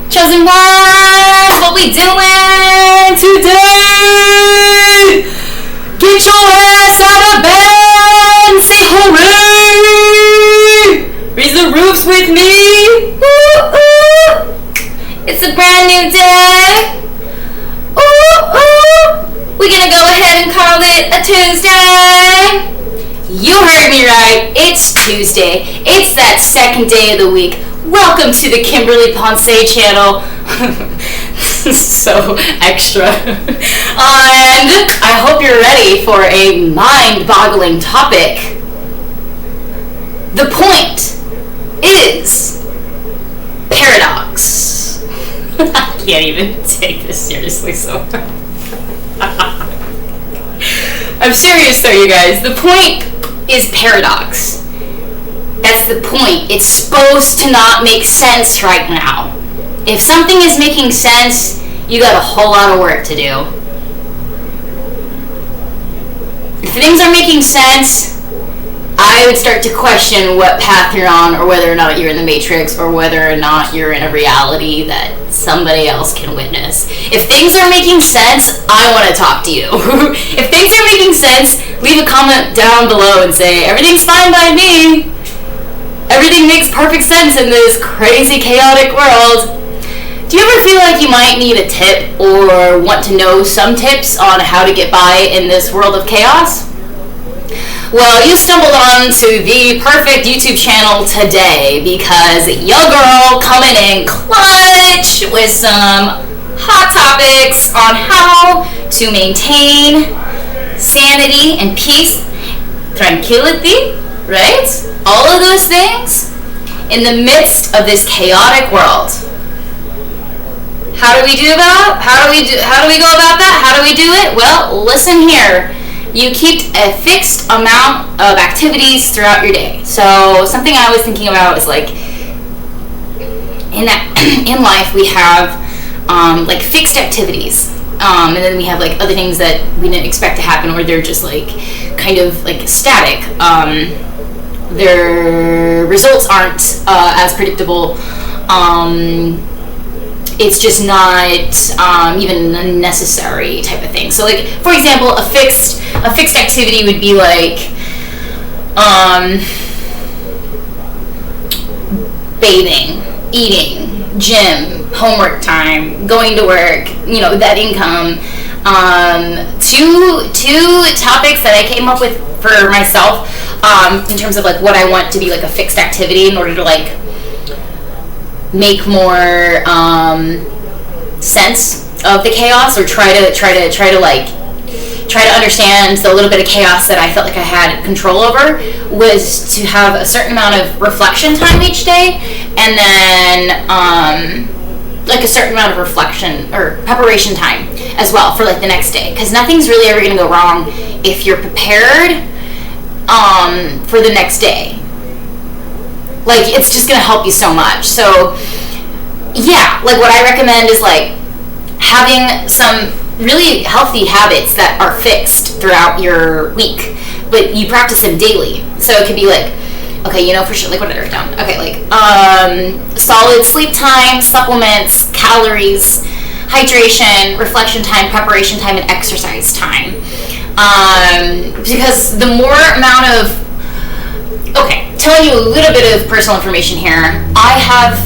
Chosen ones, what we doing today? Get your ass out of bed and say hooray! Raise the roofs with me. Ooh, ooh. It's a brand new day. Ooh, ooh. We're gonna go ahead and call it a Tuesday. You heard me right. It's Tuesday. It's that second day of the week. Welcome to the Kimberly Ponce channel. So extra. And I hope you're ready for a mind-boggling topic. The point is paradox. I can't even take this seriously, so I'm serious though, you guys. The point is paradox. That's the point. It's supposed to not make sense right now. If something is making sense, you got a whole lot of work to do. If things are making sense, I would start to question what path you're on, or whether or not you're in the Matrix, or whether or not you're in a reality that somebody else can witness. If things are making sense, I want to talk to you. If things are making sense, leave a comment down below and say, everything's fine by me. Everything makes perfect sense in this crazy, chaotic world. Do you ever feel like you might need a tip or want to know some tips on how to get by in this world of chaos? Well, you stumbled onto the perfect YouTube channel today, because your girl coming in clutch with some hot topics on how to maintain sanity and peace, tranquility, right? All of those things in the midst of this chaotic world. How do we go about that? How do we do it? Well, listen here. You keep a fixed amount of activities throughout your day. So something I was thinking about is like in life we have like fixed activities. And then we have like other things that we didn't expect to happen, or they're just like kind of like static. Their results aren't as predictable. It's just not even a necessary type of thing. So like, for example, a fixed activity would be like bathing, eating, gym, homework time, going to work, that income. Two topics that I came up with for myself in terms of like what I want to be like a fixed activity in order to like make more sense of the chaos, or try to understand the little bit of chaos that I felt like I had control over, was to have a certain amount of reflection time each day, and then like a certain amount of reflection or preparation time as well for like the next day, because nothing's really ever going to go wrong if you're prepared for the next day. Like, it's just going to help you so much. So yeah, like what I recommend is like having some really healthy habits that are fixed throughout your week, but you practice them daily. So it could be like, okay, for sure, like what did I write down? Okay, like solid sleep time, supplements, calories, hydration, reflection time, preparation time, and exercise time. Because the more amount of, okay, telling you a little bit of personal information here. I have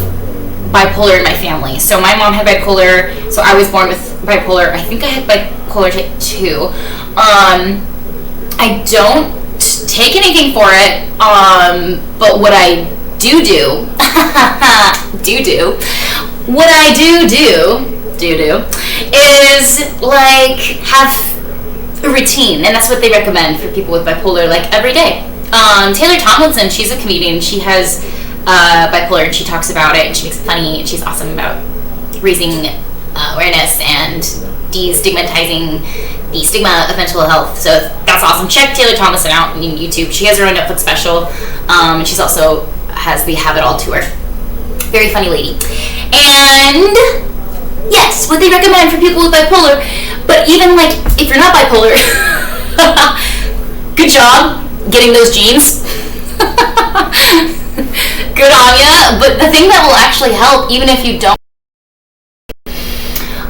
bipolar in my family. So my mom had bipolar, so I was born with bipolar. I think I had bipolar type 2. I don't take anything for it, but what I do what I do is like have a routine, and that's what they recommend for people with bipolar, like every day. Taylor Tomlinson, she's a comedian. She has bipolar, and she talks about it, and she makes it funny, and she's awesome about raising awareness and destigmatizing the stigma of mental health. So that's awesome. Check Taylor Tomlinson out on YouTube. She has her own Netflix special, and she's also has the Have It All tour. Very funny lady. And yes, what they recommend for people with bipolar. But even like if you're not bipolar, good job getting those genes. Good on ya. But the thing that will actually help, even if you don't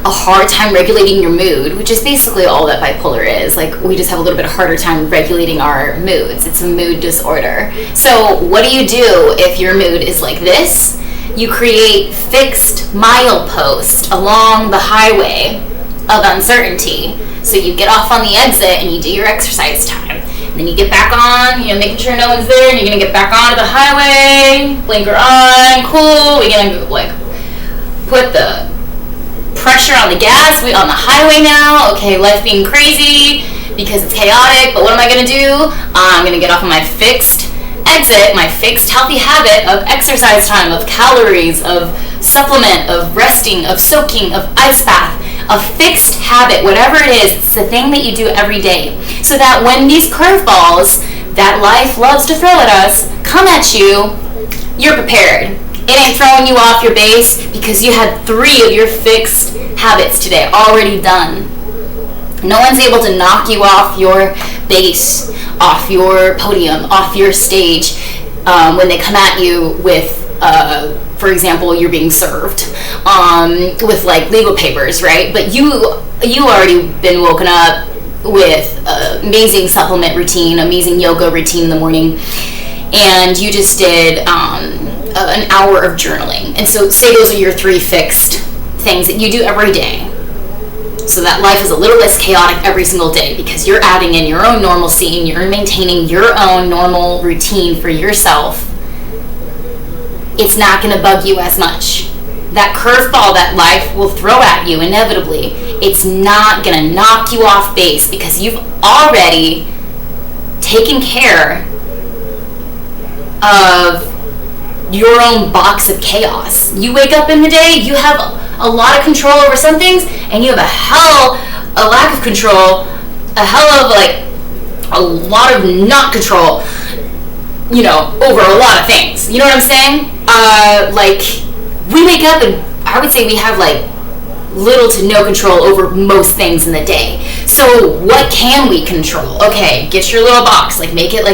a hard time regulating your mood, which is basically all that bipolar is. Like, we just have a little bit harder time regulating our moods. It's a mood disorder. So what do you do if your mood is like this? You create fixed mileposts along the highway of uncertainty. So you get off on the exit and you do your exercise time. And then you get back on, making sure no one's there, and you're gonna get back onto the highway, blinker on, cool. We're gonna put the pressure on the gas, we on the highway now. Okay, life being crazy because it's chaotic, but what am I gonna do? I'm gonna get off on my fixed exit, my fixed healthy habit of exercise time, of calories, of supplement, of resting, of soaking, of ice bath. A fixed habit, whatever it is, it's the thing that you do every day. So that when these curveballs that life loves to throw at us come at you, you're prepared. It ain't throwing you off your base because you had 3 of your fixed habits today already done. No one's able to knock you off your base, off your podium, off your stage when they come at you with for example, you're being served with like legal papers, right? But you already been woken up with amazing supplement routine, amazing yoga routine in the morning, and you just did an hour of journaling. And so say those are your 3 fixed things that you do every day, so that life is a little less chaotic every single day because you're adding in your own normalcy and you're maintaining your own normal routine for yourself. It's not going to bug you as much. That curveball that life will throw at you inevitably, it's not going to knock you off base because you've already taken care of your own box of chaos. You wake up in the day, you have a lot of control over some things, and you have a lack of control, a lot of not control, over a lot of things. You know what I'm saying? We wake up and I would say we have little to no control over most things in the day. So what can we control? Okay, get your little box, make it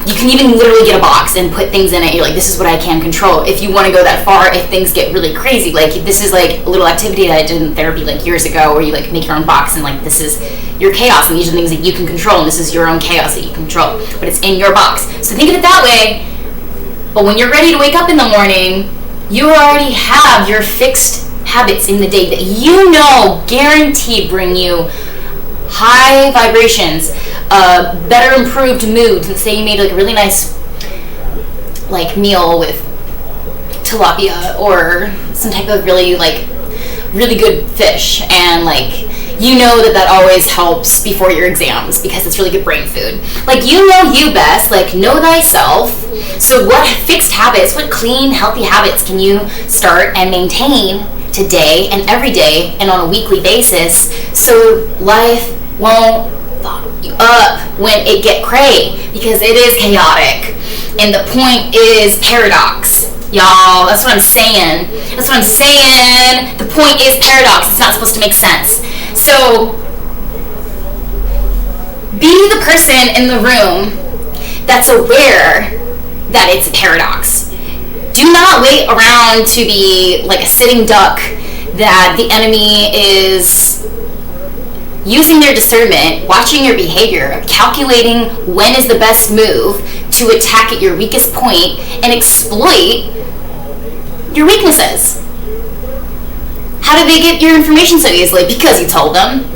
you can even literally get a box and put things in it. You're like, this is what I can control. If you want to go that far, if things get really crazy, this is a little activity that I did in therapy years ago, where you make your own box and this is your chaos, and these are the things that you can control, and this is your own chaos that you control, but it's in your box. So think of it that way. But when you're ready to wake up in the morning, you already have your fixed habits in the day that guaranteed bring you high vibrations, better improved mood. Say you made a really nice meal with tilapia or some type of really good fish, and that always helps before your exams because it's really good brain food. You best, know thyself. So what fixed habits, what clean, healthy habits can you start and maintain today and every day and on a weekly basis so life won't fuck you up when it get cray, because it is chaotic. And the point is paradox. Y'all, that's what I'm saying. The point is paradox. It's not supposed to make sense. So, be the person in the room that's aware that it's a paradox. Do not wait around to be like a sitting duck that the enemy is using their discernment, watching your behavior, calculating when is the best move to attack at your weakest point and exploit your weaknesses. How did they get your information so easily? Because you told them.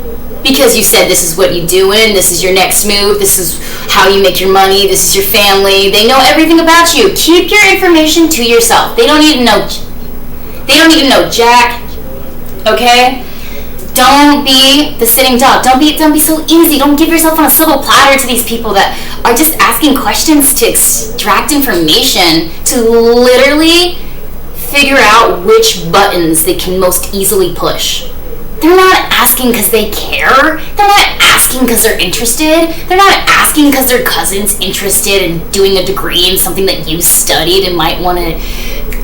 Because you said this is what you doing, this is your next move, this is how you make your money, this is your family. They know everything about you. Keep your information to yourself. They don't need to know jack. Okay? Don't be the sitting duck. Don't be so easy. Don't give yourself on a silver platter to these people that are just asking questions to extract information, to literally figure out which buttons they can most easily push. They're not asking because they care. They're not asking because they're interested. They're not asking because their cousin's interested in doing a degree in something that you studied and might want an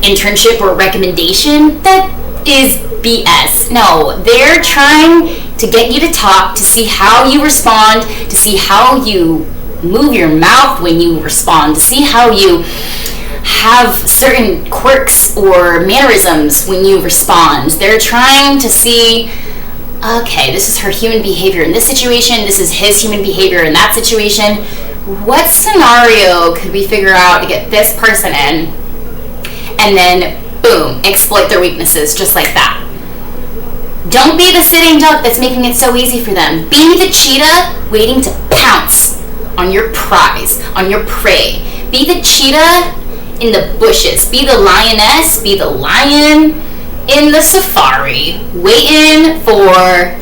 internship or a recommendation. That is BS. No, they're trying to get you to talk, to see how you respond, to see how you move your mouth when you respond, to see how you have certain quirks or mannerisms when you respond. They're trying to see, okay, this is her human behavior in this situation, this is his human behavior in that situation. What scenario could we figure out to get this person in? And then, boom, exploit their weaknesses just like that. Don't be the sitting duck that's making it so easy for them. Be the cheetah waiting to pounce on your prize, on your prey. Be the cheetah in the bushes. Be the lioness, be the lion in the safari, waiting for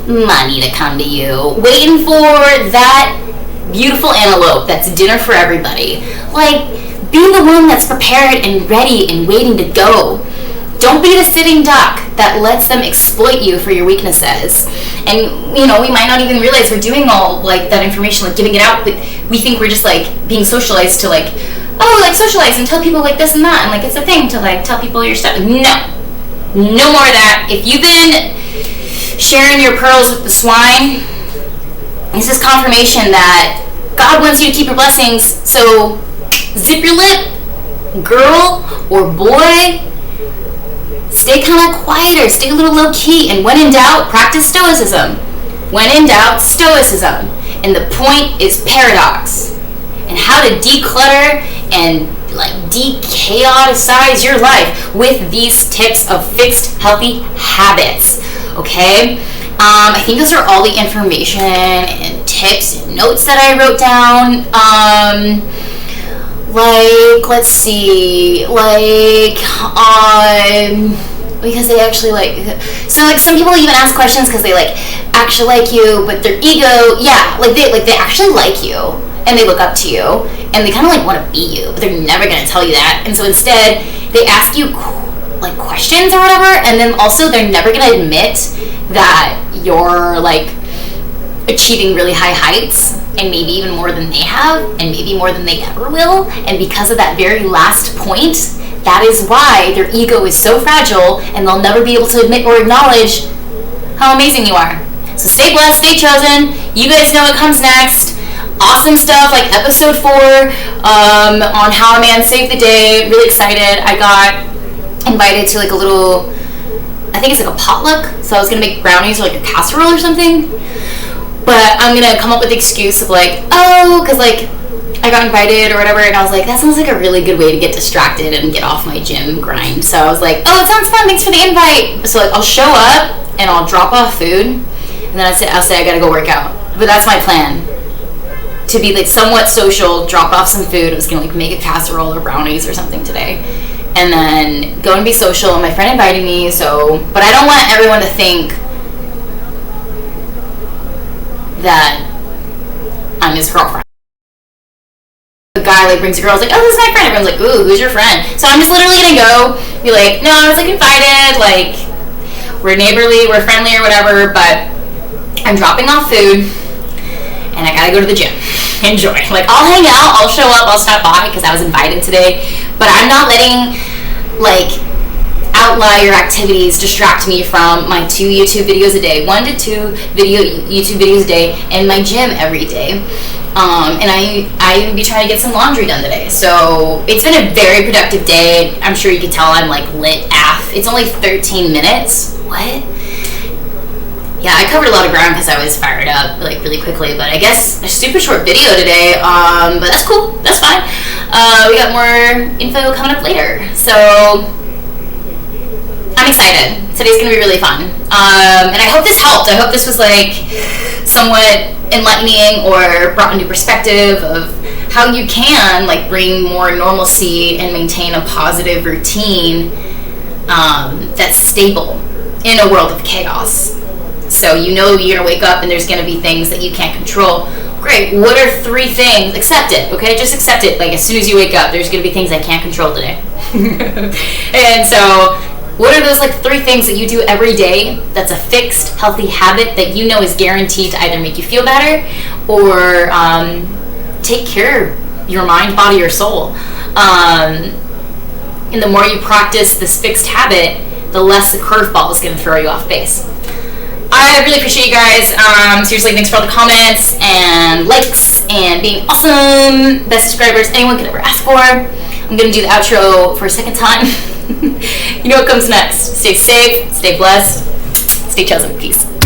money to come to you, waiting for that beautiful antelope that's dinner for everybody. Like, be the one that's prepared and ready and waiting to go. Don't be the sitting duck that lets them exploit you for your weaknesses. And, you know, we might not even realize we're doing all, like, that information, like, giving it out, but we think we're just, like, being socialized to, like, oh, like, socialize and tell people, like, this and that, and, like, it's a thing to, like, tell people your stuff. No more of that. If you've been sharing your pearls with the swine, this is confirmation that God wants you to keep your blessings, so zip your lip, girl or boy. Stay kind of quieter, stay a little low-key, and when in doubt, practice stoicism. When in doubt, stoicism. And the point is paradox. And how to declutter and like de-chaoticize your life with these tips of fixed, healthy habits. Okay? I think those are all the information and tips and notes that I wrote down. Like, let's see, like, because they actually, like, so, like, some people even ask questions because they, like, actually like you, but their ego, yeah, they actually like you, and they look up to you, and they kind of, like, want to be you, but they're never going to tell you that, and so instead, they ask you, like, questions or whatever, and then also they're never going to admit that you're, like, achieving really high heights, and maybe even more than they have, and maybe more than they ever will, and because of that very last point, that is why their ego is so fragile, and they'll never be able to admit or acknowledge how amazing you are. So stay blessed, stay chosen. You guys know what comes next. Awesome stuff, like episode 4 on how a man saved the day. Really excited. I got invited to like a little, I think it's like a potluck, so I was gonna make brownies or like a casserole or something. But I'm gonna come up with the excuse of like, oh, because like I got invited or whatever, and I was like, that sounds like a really good way to get distracted and get off my gym grind. So I was like, oh, it sounds fun, thanks for the invite. So like I'll show up and I'll drop off food, and then I'll say I gotta go work out. But that's my plan. To be like somewhat social, drop off some food. I was gonna like make a casserole or brownies or something today, and then go and be social. And my friend invited me, so, but I don't want everyone to think that I'm his girlfriend. The guy like brings a girl, I was like, oh, this is my friend. Everyone's like, ooh, who's your friend? So I'm just literally gonna go be like, no, I was like invited, like we're neighborly, we're friendly or whatever, but I'm dropping off food and I gotta go to the gym. Enjoy. Like I'll hang out, I'll show up, I'll stop by because I was invited today, but I'm not letting like outlier activities distract me from my 2 YouTube videos a day, 1 to 2 YouTube videos a day, and my gym every day. And I will be trying to get some laundry done today. So it's been a very productive day. I'm sure you can tell I'm like lit AF. It's only 13 minutes. What? Yeah, I covered a lot of ground because I was fired up like really quickly, but I guess a super short video today, but that's cool. That's fine. We got more info coming up later. So I'm excited. Today's gonna be really fun. And I hope this helped. I hope this was like somewhat enlightening or brought a new perspective of how you can like bring more normalcy and maintain a positive routine that's stable in a world of chaos. So you know you're gonna wake up and there's gonna be things that you can't control. Great, what are 3 things? Accept it, okay? Just accept it. Like as soon as you wake up, there's gonna be things I can't control today. And so what are those like 3 things that you do every day that's a fixed, healthy habit that you know is guaranteed to either make you feel better or take care of your mind, body, or soul? And the more you practice this fixed habit, the less the curveball is going to throw you off base. I really appreciate you guys. Seriously, thanks for all the comments and likes and being awesome. Best subscribers anyone could ever ask for. I'm going to do the outro for a second time. You know what comes next. Stay safe, stay blessed, stay chosen. Peace.